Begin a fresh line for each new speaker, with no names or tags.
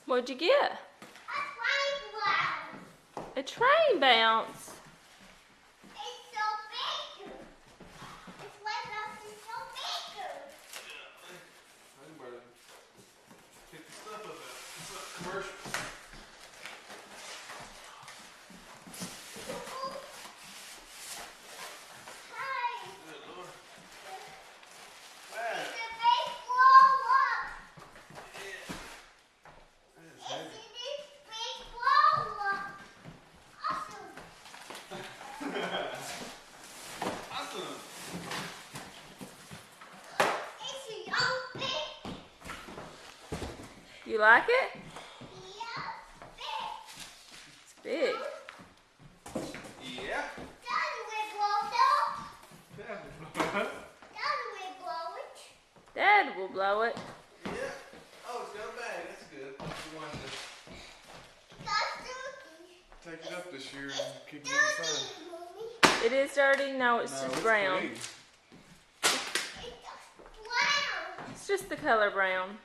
What'd you get? A train bounce.
It's so big. It's like it's so big.
I better pick the stuff up. It's not commercial.
Hi.
Good Lord.
It's a big blow up.
Yeah. That is
It's
heavy.
this big blow up. Awesome.
Awesome.
It's so big.
You like it?
Yeah,
It's big.
Yeah.
Daddy will blow it up.
Yeah.
Daddy will blow it.
Dad will blow it.
Yeah. Oh, it's got a bag. That's good. You wanted
That's dirty.
to take it up this year and keep it inside.
Dirty, Mommy.
It is dirty. No, it's
No,
just
it's
brown.
clean.
It's just brown.
It's just the color brown.